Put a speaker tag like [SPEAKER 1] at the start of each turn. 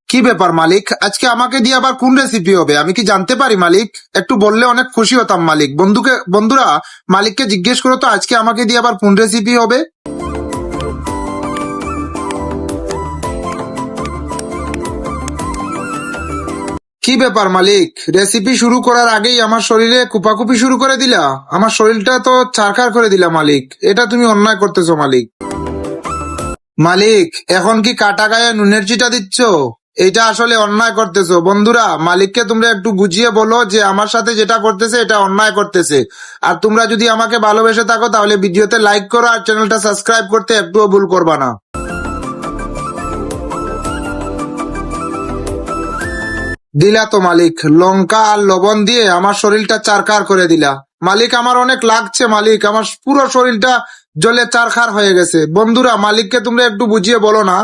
[SPEAKER 1] কি ব্যাপার মালিক, আজকে আমাকে দিয়ে আবার কোন রেসিপি হবে? আমি কি জানতে পারি মালিক? একটু বললে অনেক খুশি হতাম মালিক। বন্ধুরা, মালিককে জিজ্ঞেস করো তো আজকে আমাকে দিয়ে আবার কোন রেসিপি হবে। কি ব্যাপার মালিক, রেসিপি শুরু করার আগেই আমার শরীরে কুপাকুপি শুরু করে দিলা। আমার শরীরটা তো ছারখার করে দিলা মালিক, এটা তুমি অন্যায় করতেছো মালিক। মালিক, এখন কি কাটা গায়ে নুনের চিটা দিচ্ছ? এটা আসলে অন্যায় করতেছো। বন্ধুরা, মালিককে তোমরা একটু বুঝিয়ে বলো যে আমার সাথে যেটা করতেছে এটা অন্যায় করতেছে। আর তোমরা যদি আমাকে ভালোবেসে থাকো তাহলে ভিডিওতে লাইক করো আর চ্যানেলটা সাবস্ক্রাইব করতে একটুও ভুল করবা না। দিলা তো মালিক, লঙ্কা আর লবণ দিয়ে আমার শরীরটা চারখার করে দিলা। মালিক, আমার অনেক লাগছে মালিক, আমার পুরো শরীরটা জ্বলে চারখার হয়ে গেছে। বন্ধুরা, মালিককে তোমরা একটু বুঝিয়ে বলো না।